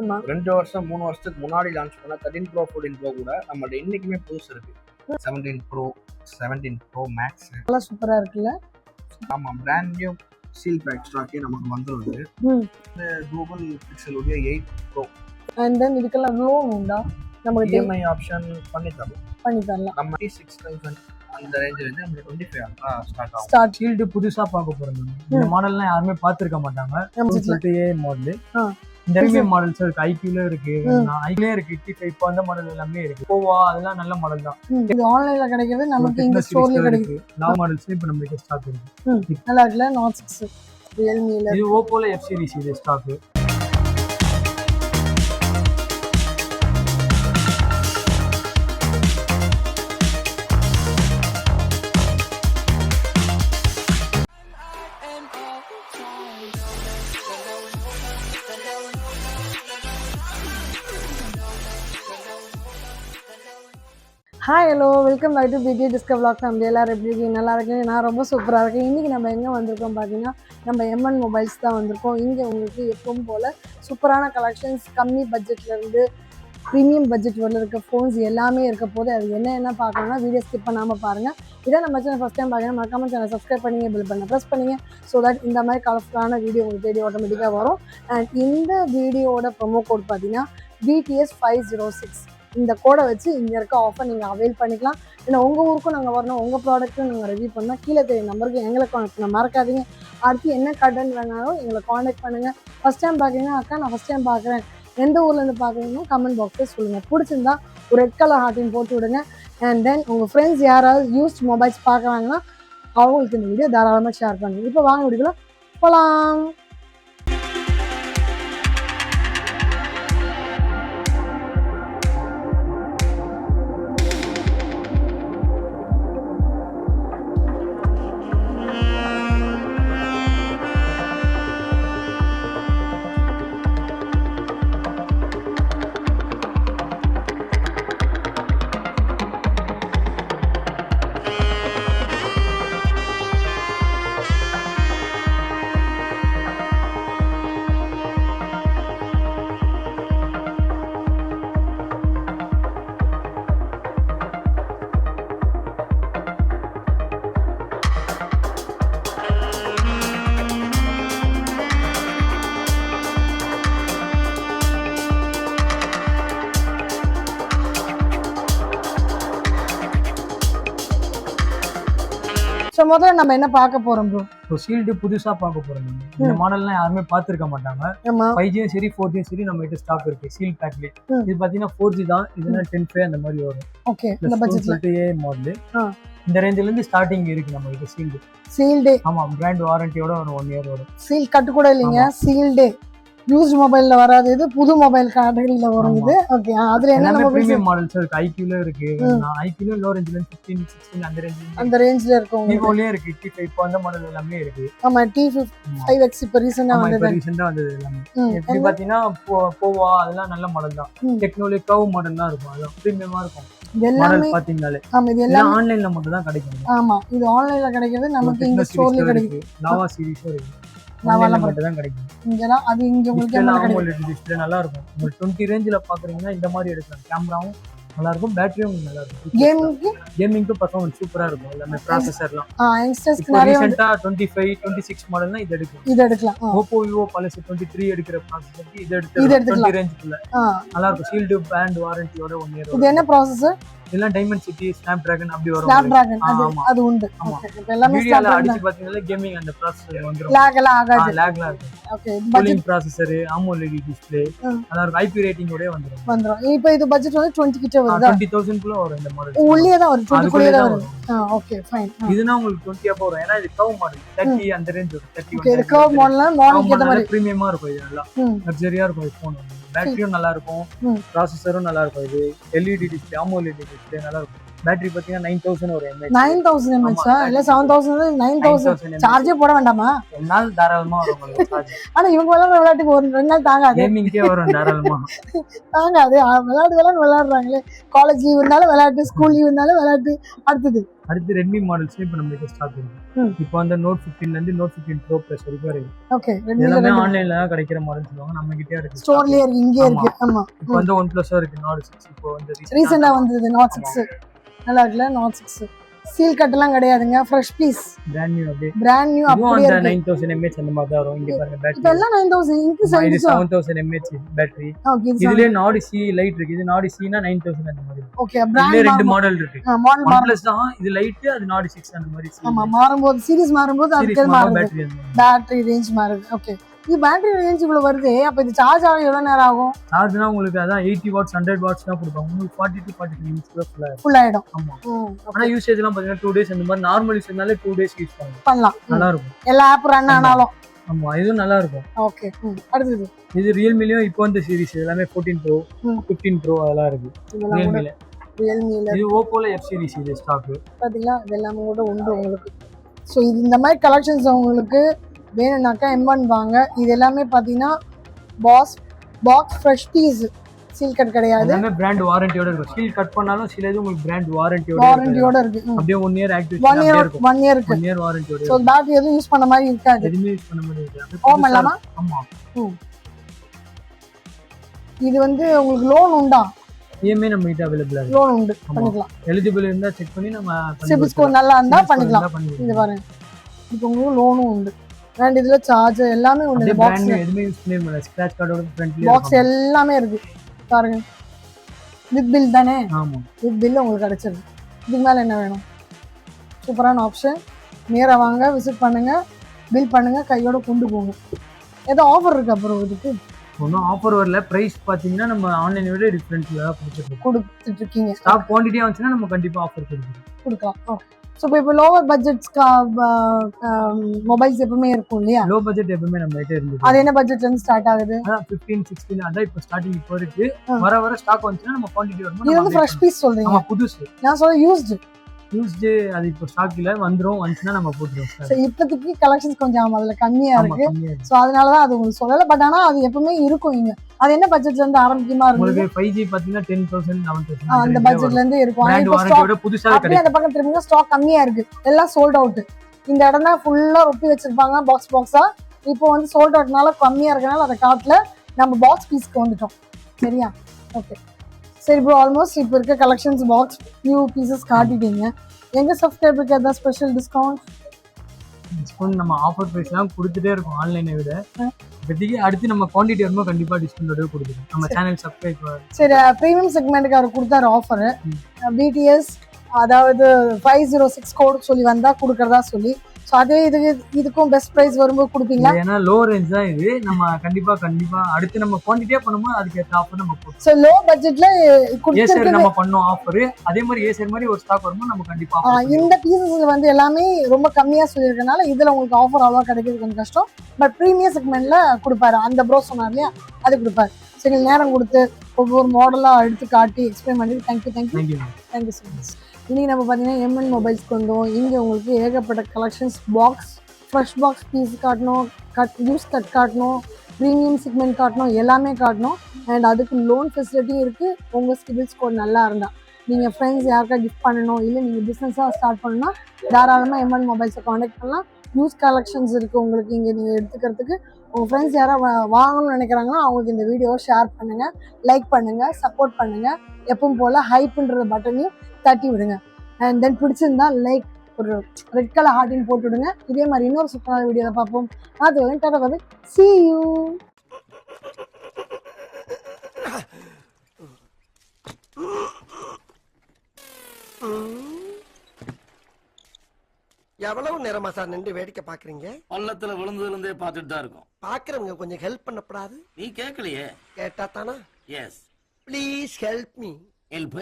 ஆமா. 2 வருஷம் 3 வருஷத்துக்கு முன்னாடி லான்ச் பண்ண 13 Pro 14 Pro கூட நம்மள்ட்ட இன்னைக்குமே புதுசு இருக்கு. 17 Pro 17 Pro Max நல்லா சூப்பரா இருக்குல்ல. ஆமா, பிராண்ட் நியூ சீல் பேக் ஸ்டாக்கே நமக்கு வந்துருது. இந்த கூகுள் பிக்சலுடைய 8 Pro அண்ட் தென் இதுக்கெல்லாம் லோன் உண்டா? நமக்கு EMI ஆப்ஷன் பண்ணி தரலாம். நம்ம 6,000 அந்த ரேஞ்சில இருந்து நம்ம 25 ஸ்டார்ட் ஆகும். ஸ்டார்ட் ஷீல்டு புதுசா பார்க்க போறோம். இந்த மாடல்லாம் யாருமே பார்த்திருக்க மாட்டாங்க. சொல்லிட்டு ஏ மாடல் இந்த பிரீமியம் மாடல்ஸ் இருக்கு. ஐக்யூல இருக்கு, ஐக்யூல இருக்கு, 85 இப்போ அந்த மாடல் எல்லாமே இருக்கு. போவா அதெல்லாம் நல்ல மாடல் தான். இது ஆன்லைன்ல கிடைக்குது, நமக்கு இங்க ஸ்டோர்ல கிடைக்குது. லா மாடல்ஸ் இப்போ நம்மளுக்கு ஸ்டாக் இருக்கு. நல்லா இருக்குல்ல. Note 6 Realme ல இது ஓப்போல F சீரிஸ் இது stock. Hi hello welcome back to PD discover vlog family. எல்லாரும் எப்படி இருக்கீங்க? நல்லா இருக்கேன். நான் ரொம்ப சூப்பராக இருக்கேன். இன்றைக்கி நம்ம எங்கே வந்திருக்கோம் பார்த்தீங்கன்னா, நம்ம எம்என் மொபைல்ஸ் தான் வந்திருக்கோம். இங்கே உங்களுக்கு எப்பவும் போல் சூப்பரான கலெக்ஷன்ஸ், கம்மி பட்ஜெட்லேருந்து ப்ரீமியம் பட்ஜெட் வரல இருக்க ஃபோன்ஸ் எல்லாமே இருக்க போது. அது என்ன பார்க்கணும்னா வீடியோ ஸ்கிப் பண்ணாமல் பாருங்கள். இதான் நம்ம சேனல் ஃபஸ்ட் டைம் பார்க்கணும், மறக்காம சேனல் சப்ஸ்கிரைப் பண்ணிங்க, பில் பண்ண ப்ரெஸ் பண்ணிங்க. ஸோ தட் இந்த மாதிரி கலர்ஃபுல்லான வீடியோ உங்களுக்கு தேடி ஆட்டோமேட்டிக்காக வரும். அண்ட் இந்த வீடியோவோட ப்ரொமோ கோட் பார்த்தீங்கன்னா BTS 506. இந்த கோடை வச்சு இங்கே இருக்க ஆஃபர் நீங்கள் அவைல் பண்ணிக்கலாம். ஏன்னா உங்கள் ஊருக்கும் நாங்கள் வரணும், உங்கள் ப்ராடக்ட்டும் நாங்கள் ரிவ்யூ பண்ணால் கீழே தெரிய நம்பருக்கு எங்களை கான்டெக்ட் பண்ண மறக்காதீங்க. அடுத்து என்ன கண்டென்ட் வேணாலும் எங்களை கான்டெக்ட் பண்ணுங்கள். ஃபஸ்ட் டைம் பார்க்குறீங்கன்னா அக்கா நான் ஃபஸ்ட் டைம் பார்க்குறேன், எந்த ஊர்லேருந்து பார்க்குறீங்கன்னா கமெண்ட் பாக்ஸில் சொல்லுங்கள். பிடிச்சிருந்தா ஒரு ரெட் கலர் ஹார்ட்டின் போட்டு விடுங்க. அண்ட் தென் உங்கள் ஃப்ரெண்ட்ஸ் யாராவது யூஸ்ட் மொபைல்ஸ் பார்க்குறாங்கன்னா அவங்களுக்கு இந்த வீடியோ தாராளமாக ஷேர் பண்ணுங்கள். இப்போ வாங்க வீடியோக்குள்ள போகலாம். ஸோ முதல்ல நம்ம என்ன பார்க்க போறோம் ப்ரோ? இப்போ ஷீல்டு புதுசா பார்க்க போறோம். இந்த மாடல்லாம் யாருமே பார்த்திருக்க மாட்டாங்க. 5G சரி 4G சரி நம்ம கிட்ட ஸ்டாக் இருக்கு சீல் பேக்ல. இது பாத்தீங்கன்னா 4G தான், இதுனா 10 அந்த மாதிரி வரும். ஓகே, இந்த பட்ஜெட்ல ஏ மாடல் இந்த ரேஞ்சில இருந்து ஸ்டார்டிங் இருக்கு நம்ம கிட்ட ஷீல்டு. சீல்டே ஆமா, பிராண்ட் வாரண்டியோட ஒரு 1 இயர் வரும். சீல் கட்டு கூட இல்லைங்க, சீல்டே. யூஸ்ட் மொபைல்ல வராது, இது புது மொபைல் கேட்டகரியில வரும் இது. ஓகே, அதுல என்ன நம்ம பிரீமியம் மாடல்ஸ் இருக்கு. ஐக்யூல இருக்கு, ஐக்யூல லோ ரேஞ்சில 15 16 அந்த ரேஞ்சில இருக்கும். விவோலயே இருக்கு, 85 இப்போ அந்த மாடல் எல்லாமே இருக்கு. ஆமா, T5X இப்ப ரீசன்ட்டா வந்தது எல்லாமே. எப்படி பாத்தீங்கன்னா போவா அதெல்லாம் நல்ல மாடல் தான். டெக்னாலஜி கவ் மாடல் தான் இருக்கும், அதெல்லாம் பிரீமியமா இருக்கும். எல்லாமே பாத்தீங்கனாலே ஆமா, இது எல்லாம் ஆன்லைன்ல மட்டும் தான் கிடைக்கும். ஆமா, இது ஆன்லைன்ல கிடைக்குது, நமக்கு இங்க ஸ்டோர்ல கிடைக்குது. லாவா சீரிஸ் இருக்கு, ஆன்லைன்ல மட்டும் தான் கிடைக்கும். இங்கலாம் அது இங்க உங்களுக்கு என்ன கிடைக்கும்? டிஸ்ப்ளே நல்லா இருக்கும். உங்களுக்கு 20 ரேஞ்சில பாக்குறீங்கன்னா இந்த மாதிரி எடுக்கலாம். கேமராவும் நல்லா இருக்கும், பேட்டரியும் நல்லா இருக்கும். கேமிங்க்கு பர்ஃபார்மன்ஸ் சூப்பரா இருக்கும். எல்லாமே ப்ராசஸர்லாம் யங்ஸ்டர்ஸ்க்கு நிறைய ரீசன்ட்டா 25 26 மாடல்னா இது எடுக்கலாம். Oppo Vivo பழசு 23 எடுக்கிற ப்ராசஸருக்கு இது எடுத்து 20 ரேஞ்சுக்குள்ள நல்லா இருக்கும். ஷீல்டு பிராண்ட் வாரண்டியோட 1 இயர். இது என்ன ப்ராசஸர்? எல்லாம் டைமண்ட் சிட்டி ஸ்னாப்டிராகன் அப்படி வரும். ஸ்னாப்டிராகன் அது உண்டு. ஓகே, எல்லாமே வீடியோல அடிச்சு பாத்தீங்கன்னா கேமிங் அந்த ப்ராசஸர் வந்துரும். லாக்லாம் ஆகாது. லாக்லாம் இருக்கு. Okay, cooling processor, AMOLED display நல்லா இருக்கும். IP ரேட்டிங் ஓட வந்துரும். இப்போ இது பட்ஜெட் வந்து 20 கிட்ட வருதா? 20000 குள்ள வரும் இந்த மாடல். உள்ளே தான் வரும், 20 குள்ள தான் வரும். Okay fine. இதுனா உங்களுக்கு 20 அப்ப வரும். ஏன்னா இது கவ் மாடல் 30 அந்த ரேஞ்ச் வரும். 30 ஓகே, இது கவ் மாடல்னா மாடல் கேட்ட மாதிரி பிரீமியமா இருக்கும். இது நல்லா லக்ஸரியா இருக்கும். இது ஃபோன் பேட்டரியும் நல்லா இருக்கும், ப்ராசஸரும் நல்லா இருக்கும். இது LED டிஸ்ப்ளே, AMOLED டிஸ்ப்ளே நல்லா இருக்கும். பேட்டரி பாத்தீங்கன்னா 9000 ஒரு mAh 9000 mAh இல்ல 7000 9000 சார்ஜே போட வேண்டாமா? ஒரு நாள் தாராளமா வரும் உங்களுக்கு சார்ஜ். ஆனா இவங்க விளையாடுற விளையாட்டுக்கு ஒரு 2 நாள் தாங்காது. கேமிங்க்கே வரும் தாராளமா. தாங்காது. விளையாடுறாங்களே. காலேஜ் லீவ் இருந்தாலும் விளையாட்டு, ஸ்கூல் லீவ் இருந்தாலும் விளையாட்டு. அடுத்து ரெட்மி மாடல்ஸ் இப்போ நம்மளுக்கு ஸ்டாக் இருக்கு. இப்போ வந்து நோட் 15ல இருந்து நோட் 15 ப்ரோ பிளஸ் வரைக்கும் இருக்கு. ஓகே. எல்லாமே ஆன்லைன்ல தான் கிடைக்கிற மாடல் சொல்லுவாங்க. நம்ம கிட்டே இருக்கு. ஸ்டோர்லயே இருக்கு, இங்கே இருக்கு. ஆமா. இப்போ வந்து OnePlus இருக்கு Nord 6. இப்போ வந்து ரீசன்ட்டா வந்தது Nord 6. நல்லா இருக்குல Nord 6. சீல் கட் எல்லாம் கிடையாதுங்க. Fresh piece. பிராண்ட் நியூ அப்படியே. பிராண்ட் நியூ அப்படியே இருக்கு. 9000 mAh அந்த மாதிரி தான் வரும். இங்க பாருங்க பேட்டரி. இதெல்லாம் 9000 இன்க்ரீஸ் ஆயிடுச்சு. 7000 mAh பேட்டரி. ஓகே. இதுல Nord C லைட் இருக்கு. இது Nord C னா 9000 அந்த மாதிரி. ஓகே. பிராண்ட் ரெண்டு மாடல் இருக்கு. மாடல் OnePlus தான். இது லைட், அது Nord 6 அந்த மாதிரி. ஆமா, மாறும்போது சீரிஸ் மாறும்போது அதுக்கு மாறுது. பேட்டரி ரேஞ்ச் மாறுது. ஓகே. இது பேட்டரி ரேஞ்ச் இவ்வளவு வருது. அப்ப இது சார்ஜ் ஆக எவ்வளவு நேரம் ஆகும்? சார்ஜ்னா உங்களுக்கு அதான் 80 வாட்ஸ் 100 வாட்ஸ் தான் கொடுப்பாங்க. உங்களுக்கு 40 to 45 மினிட்ஸ்ல ஃபுல் ஆயிடும். ஆமா. ஆனா யூசேஜ் எல்லாம் பாத்தீங்கன்னா 2 டேஸ் அந்த மாதிரி நார்மல் யூசேஜ்னால 2 டேஸ் யூஸ் பண்ணலாம். நல்லா இருக்கும். எல்லா ஆப் ரன் ஆனாலும். ஆமா, இதுவும் நல்லா இருக்கும். ஓகே. அடுத்து இது Realme-லயும் இப்போ அந்த சீரிஸ் எல்லாமே 14 Pro 15 Pro அதெல்லாம் இருக்கு. Realme-ல இது Oppo-ல F series இது ஸ்டாக். பாத்தீங்களா? இது எல்லாமே கூட உண்டு உங்களுக்கு. சோ இது இந்த மாதிரி கலெக்ஷன்ஸ் உங்களுக்கு வேணும்னாக்கா M1 வாங்க. இது எல்லாமே பாத்தீங்கன்னா box fresh piece. Seal cut கிடையாது. எல்லாமே பிராண்ட் வாரண்டியோட இருக்கு. சீல் கட் பண்ணாலும் சில இது உங்களுக்கு பிராண்ட் வாரண்டியோட இருக்கு. அப்படியே 1 இயர் ஆக்டிவேஷன் அப்படியே இருக்கும். 1 இயர் இருக்கு. 1 இயர் வாரண்டியோட. சோ பேட்டரி எதுவும் யூஸ் பண்ண மாதிரி இருக்காது. எதுவுமே யூஸ் பண்ண மாதிரி இருக்காது. ஆமாலாமா? ஆமா. இது வந்து உங்களுக்கு லோன் உண்டா? EMI நம்ம கிட்ட அவேலபிள் இருக்கு. லோன் உண்டு, பண்ணிக்கலாம். எலிஜிபிள் இருந்தா செக் பண்ணி நம்ம சிபில் ஸ்கோர் நல்லா இருந்தா பண்ணிக்கலாம். இது பாருங்க. இப்போ உங்களுக்கு லோனும் உண்டு. அண்ட் இதுல சார்ஜர் எல்லாமே உண்டு. பாக்ஸ் எதுமே யூஸ் பண்ணவே முடியல. ஸ்கிராட்ச் கார்டோட ஃப்ரண்ட்ல பாக்ஸ் எல்லாமே இருக்கு. பாருங்க. வித் பில் தானே? ஆமா. வித் பில் உங்களுக்கு கிடைச்சிருக்கு. இதுக்கு மேல என்ன வேணும்? சூப்பரான ஆப்ஷன். நேரா வாங்க, விசிட் பண்ணுங்க, பில் பண்ணுங்க, கையோட கொண்டு போங்க. ஏதோ ஆஃபர் இருக்கு அப்புறம் இதுக்கு? ஒன்றும் ஆஃபர் வரல. பிரைஸ் பார்த்தீங்கன்னா நம்ம ஆன்லைனை விட டிஃப்ரெண்ட்ல தான் கொடுத்துட்டு இருக்கீங்க. ஸ்டாக் குவான்டிட்டியாக வந்துச்சுன்னா நம்ம கண்டிப்பாக ஆஃபர் கொடுக்கலாம். ஓகே. ஸோ இப்போ லோவர் பட்ஜெட்ஸ்க்கு மொபைல்ஸ் எப்பவுமே இருக்கும் இல்லையா? லோ பட்ஜெட் எப்பவுமே நம்ம கிட்ட இருக்கு. அது என்ன பட்ஜெட்ல இருந்து ஸ்டார்ட் ஆகுது? அதான் 15 16 அதான் இப்போ ஸ்டார்டிங் இப்போ இருக்கு. வர ஸ்டாக் வந்துச்சுன்னா நம்ம குவான்டிட்டி வரும். இது வந்து ஃப்ரெஷ் பீஸ் சொல்றீங்க? ஆமா, புதுசு. நான் சொல்ல யூஸ்டு அது இப்போ ஸ்டாக் இல்ல, வந்துச்சுன்னா நம்ம போட்டுருவோம். ஸோ இப்போதைக்கு கலெக்ஷன்ஸ் கொஞ்சம் அதுல கம்மியா இருக்கு. ஸோ அதனாலதான் அது உங்களுக்கு சொல்லல. பட் ஆனா அது எப்பவுமே இருக்கும். இங்க அது என்ன பட்ஜெட்ல இருந்து ஆரம்பிக்குமா இருக்கும்? உங்களுக்கு 5G பாத்தீங்கன்னா 10,000 11,000 அந்த பட்ஜெட்ல இருந்து இருக்கும். புதுசா அந்த பக்கம் திரும்பிங்க ஸ்டாக் கம்மியா இருக்கு. எல்லாம் சோல்ட் அவுட். இந்த இடம் தான் ஃபுல்லா ஒட்டி வச்சிருப்பாங்க பாக்ஸா. இப்போ வந்து சோல்ட் அவுட்னால கம்மியா இருக்கனால அதை காட்டல. நம்ம பாக்ஸ் பீஸ்க்கு வந்துட்டோம். சரியா? ஓகே. சரி ப்ரோ, ஆல்மோஸ்ட் இப்போ இருக்க கலெக்ஷன்ஸ் பாக்ஸ் நியூ பீசஸ் காட்டிட்டீங்க. எங்க சப்ஸ்கிரைபருக்கு ஏதாவது ஸ்பெஷல் டிஸ்கவுண்ட் நம்ம ஆஃபர் பிரைஸ்லாம் கொடுத்துட்டே இருக்கோம் ஆன்லைனை விட. இப்போதைக்கு அடுத்து நம்ம குவான்டிட்டி வரும்போது கண்டிப்பா டிஸ்கவுண்ட் கொடுக்குறோம். நம்ம சேனல் சப்ஸ்கிரைப். சரி, ப்ரீமியம் செக்மெண்ட்டுக்கு அவர் கொடுத்தாரு ஆஃபர். BTS அதாவது 506 கோட் சொல்லி வந்தா கொடுக்கறதா சொல்லி. ஸோ அதே இதுக்கும் பெஸ்ட் ப்ரைஸ் வரும்போது கொடுப்பீங்களா? ஏன்னா லோ ரேஞ்ச் தான் இது. நம்ம கண்டிப்பா அடுத்து நம்ம குவான்டிட்டியா பண்ணும்போது அதுக்கு ஏற்ற ஆஃபர் நம்ம போடுறோம். ஸோ லோ பட்ஜெட்ல ஏசர் நம்ம பண்ணோம் ஆஃபர். அதே மாதிரி ஏசர் மாதிரி ஒரு ஸ்டாக் வரும்போது நம்ம கண்டிப்பா இந்த பீசஸ் வந்து எல்லாமே ரொம்ப கம்மியா சொல்லியிருக்கனால இதுல உங்களுக்கு ஆஃபர் அவ்வளோ கிடைக்கிறது கொஞ்சம் கஷ்டம். பட் ப்ரீமியம் செக்மெண்ட்ல கொடுப்பாரு. அந்த ப்ரோ சொன்னார் இல்லையா, அது கொடுப்பாரு. சரி, நேரம் கொடுத்து ஒவ்வொரு மாடலா எடுத்து காட்டி எக்ஸ்பிளைன் பண்ணி தேங்க்யூ ஸோ மச். இன்னைக்கு நம்ம பார்த்தீங்கன்னா M1 மொபைல்ஸ்க்கு வந்தோம். இங்கே உங்களுக்கு ஏகப்பட்ட கலெக்ஷன்ஸ் ஃப்ரெஷ் பாக்ஸ் பீஸ் காட்டணும், யூஸ் கட் காட்டணும், ப்ரீமியம் செக்மெண்ட் காட்டணும், எல்லாமே காட்டணும். அண்ட் அதுக்கு லோன் ஃபெசிலிட்டியும் இருக்குது. உங்கள் சிபில் ஸ்கோர் நல்லா இருந்தால் நீங்கள் ஃப்ரெண்ட்ஸ் யாருக்கா கிஃப்ட் பண்ணணும், இல்லை நீங்கள் பிஸ்னஸாக ஸ்டார்ட் பண்ணணும்னா தாராளமாக M1 மொபைல்ஸை காண்டாக்ட் பண்ணலாம். யூஸ் கலெக்ஷன்ஸ் இருக்குது உங்களுக்கு இங்கே நீங்கள் எடுத்துக்கிறதுக்கு. உங்கள் ஃப்ரெண்ட்ஸ் யாராவது வாங்கணும்னு நினைக்கிறாங்கன்னா அவங்களுக்கு இந்த வீடியோவை ஷேர் பண்ணுங்கள், லைக் பண்ணுங்கள், சப்போர்ட் பண்ணுங்கள். எப்பவும் போல் ஹைப்புன்ற பட்டனையும் தட்டி விடுங்க. அண்ட் தென் பிடிச்சிருந்தா லைக் ஒரு ரெட் கலர் ஹார்ட்டின் போட்டு விடுங்க. இதே மாதிரி இன்னொரு சூப்பரான வீடியோவை பார்ப்போம். அது வரைக்கும் டாடா பாய். See you. எவ்வளவு நேரமா சார் நின்று வேடிக்கை பாக்குறீங்க? பள்ளத்துல விழுந்ததுல இருந்தே பார்த்துட்டு தான் இருக்கும். பாக்குறவங்க கொஞ்சம் ஹெல்ப் பண்ணப்படாது? நீ கேட்கலையே. கேட்டா தானா? Yes. Please help me. Help